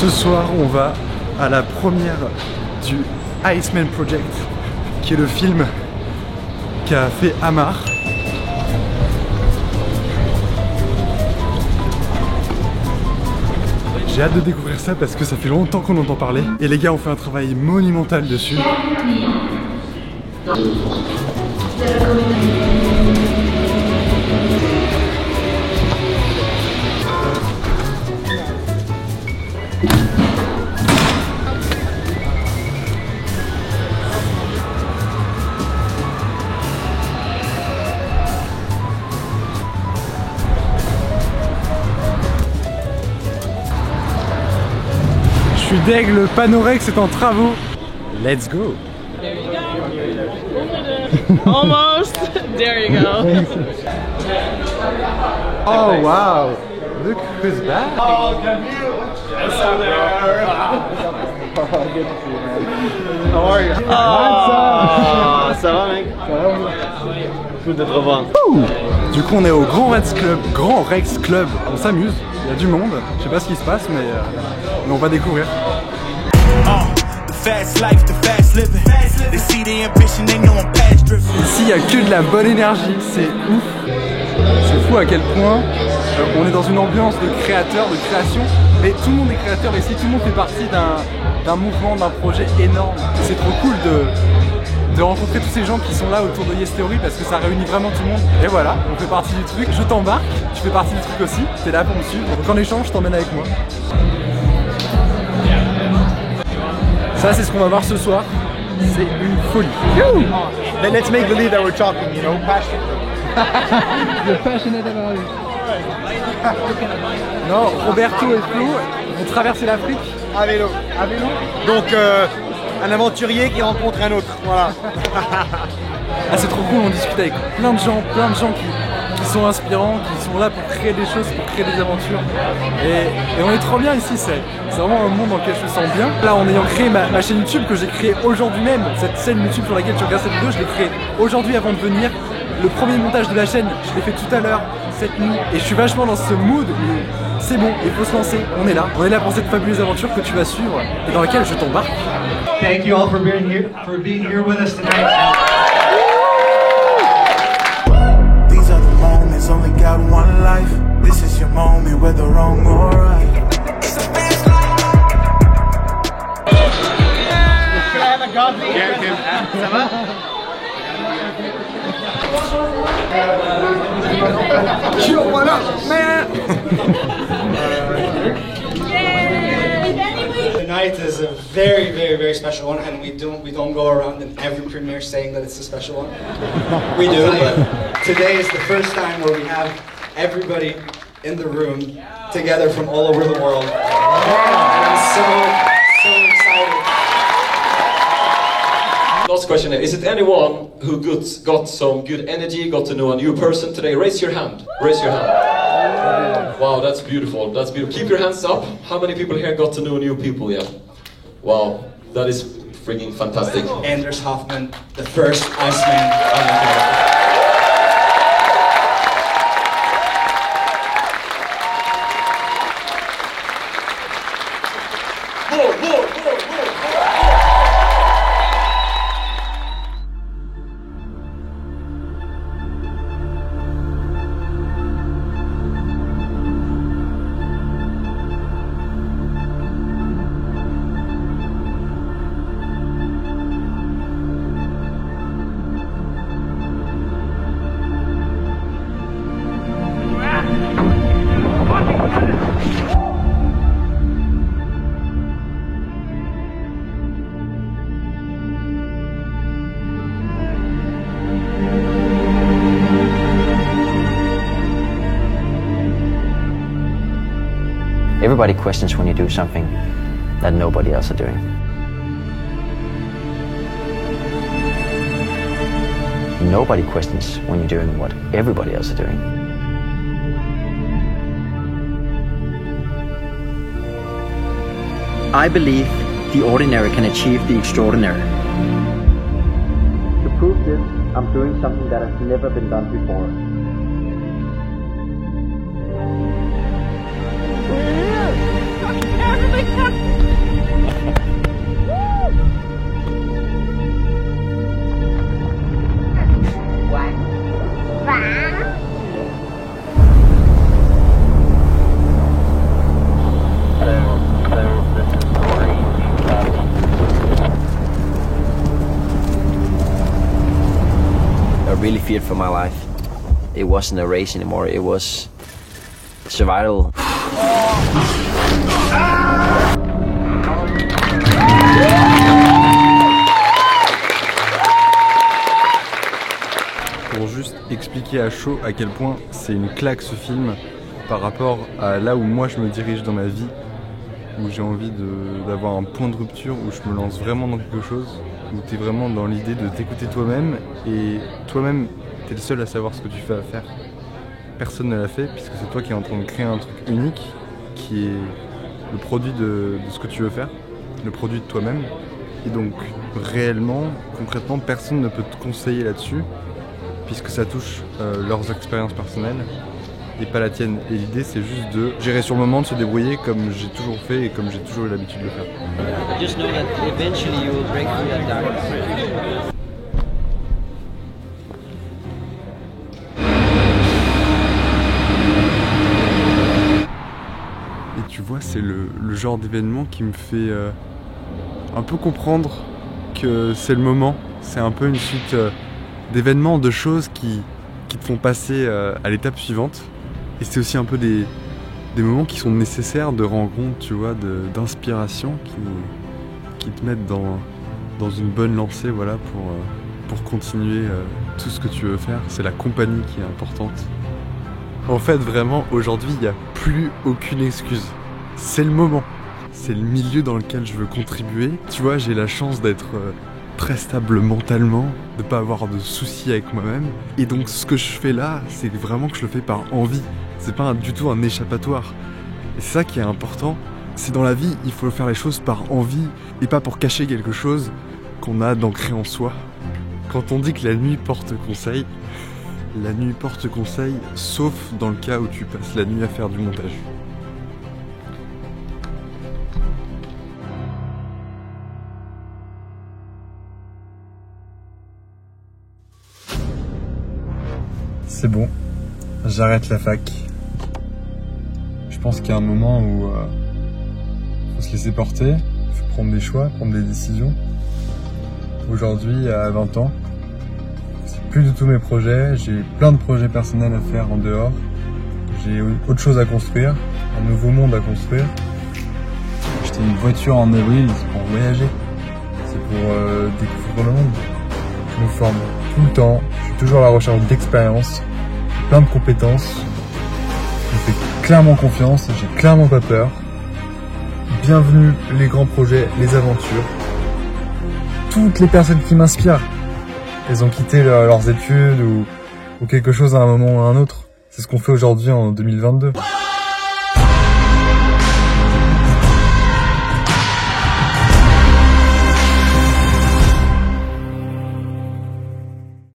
Ce soir, on va à la première du Iceman Project, qui est le film qu'a fait Amar. J'ai hâte de découvrir ça parce que ça fait longtemps qu'on entend parler. Et les gars ont fait un travail monumental dessus. Je suis deg, le Panorex est en travaux. Let's go. There you go. Almost. There you go. Oh wow. Look who's back. Oh, Camille. Yes, I'm there. Good to see you, man. How are you? Oh, ça va mec? Ça va? Cool de te revoir. Du coup on est au Grand Rex Club, on s'amuse, il y a du monde, je sais pas ce qui se passe mais on va découvrir. Ici il y a que de la bonne énergie, c'est ouf. C'est fou à quel point on est dans une ambiance de créateur, de création, mais tout le monde est créateur ici, tout le monde fait partie d'un mouvement, d'un projet énorme. C'est trop cool de rencontrer tous ces gens qui sont là autour de Yes Theory parce que ça réunit vraiment tout le monde. Et voilà, on fait partie du truc, je t'embarque, tu fais partie du truc aussi, t'es là pour me suivre. Donc en échange, je t'emmène avec moi. Ça c'est ce qu'on va voir ce soir, c'est une folie. Then let's make believe that we're talking, you know, passionate. You're passionate about it. Non, Roberto et Flo vont traverser l'Afrique. À vélo. À vélo. Donc un aventurier qui rencontre un autre, voilà. Ah c'est trop cool, on discute avec plein de gens qui sont inspirants, qui sont là pour créer des choses, pour créer des aventures. Et on est trop bien ici, c'est vraiment un monde dans lequel je me sens bien. Là en ayant créé ma chaîne YouTube que j'ai créée aujourd'hui même, cette chaîne YouTube sur laquelle tu regardes cette vidéo, je l'ai créée aujourd'hui avant de venir. Le premier montage de la chaîne, je l'ai fait tout à l'heure, cette nuit, et je suis vachement dans ce mood où c'est bon, il faut se lancer, on est là pour cette fabuleuse aventure que tu vas suivre et dans laquelle je t'embarque. Thank you all for being here with us tonight. These are the moments, only got one life. This is your moment, whether wrong or right. Ça va? Yo, what up, man? Tonight is a very, very, very special one, and we don't go around in every premiere saying that it's a special one. We do, but today is the first time where we have everybody in the room together from all over the world. I'm so excited. Last question, is it anyone who got some good energy, got to know a new person today? Raise your hand. Raise your hand. Wow, that's beautiful. That's beautiful. Keep your hands up. How many people here got to know new people yet? Wow, that is freaking fantastic. Anders Hoffman, the first Iceman. Everybody questions when you do something that nobody else are doing. Nobody questions when you're doing what everybody else are doing. I believe the ordinary can achieve the extraordinary. To prove this, I'm doing something that has never been done before. Everybody feared for my life. It wasn't a race anymore, it was survival. Pour juste expliquer à chaud à quel point c'est une claque ce film par rapport à là où moi je me dirige dans ma vie, où j'ai envie d'avoir un point de rupture, où je me lance vraiment dans quelque chose, où tu es vraiment dans l'idée de t'écouter toi-même, et toi-même tu es le seul à savoir ce que tu fais à faire. Personne ne l'a fait puisque c'est toi qui es en train de créer un truc unique qui est le produit de ce que tu veux faire, le produit de toi-même. Et donc réellement, concrètement, personne ne peut te conseiller là-dessus puisque ça touche leurs expériences personnelles et pas la tienne. Et l'idée c'est juste de gérer sur le moment, de se débrouiller comme j'ai toujours fait et comme j'ai toujours eu l'habitude de le faire. Just know that eventually you will break through that darkness. Et tu vois, c'est le genre d'événement qui me fait un peu comprendre que c'est le moment. C'est un peu une suite d'événements, de choses qui te font passer à l'étape suivante. Et c'est aussi un peu des moments qui sont nécessaires de rencontre, tu vois, d'inspiration qui te mettent dans une bonne lancée, voilà, pour continuer tout ce que tu veux faire. C'est la compagnie qui est importante. En fait, vraiment, aujourd'hui, il n'y a plus aucune excuse. C'est le moment. C'est le milieu dans lequel je veux contribuer. Tu vois, j'ai la chance d'être très stable mentalement, de pas avoir de soucis avec moi-même. Et donc, ce que je fais là, c'est vraiment que je le fais par envie. C'est pas du tout un échappatoire. Et c'est ça qui est important. C'est dans la vie, il faut faire les choses par envie et pas pour cacher quelque chose qu'on a d'ancré en soi. Quand on dit que la nuit porte conseil, la nuit porte conseil, sauf dans le cas où tu passes la nuit à faire du montage. C'est bon, j'arrête la fac. Je pense qu'il y a un moment où faut se laisser porter, faut prendre des choix, prendre des décisions. Aujourd'hui, à 20 ans, c'est plus du tout mes projets, j'ai plein de projets personnels à faire en dehors. J'ai autre chose à construire, un nouveau monde à construire. J'ai acheté une voiture en avril, c'est pour voyager, c'est pour découvrir le monde. Je me forme tout le temps, je suis toujours à la recherche d'expérience, plein de compétences. Je me fais clairement confiance, j'ai clairement pas peur. Bienvenue les grands projets, les aventures. Toutes les personnes qui m'inspirent, elles ont quitté leurs études ou quelque chose à un moment ou à un autre. C'est ce qu'on fait aujourd'hui en 2022.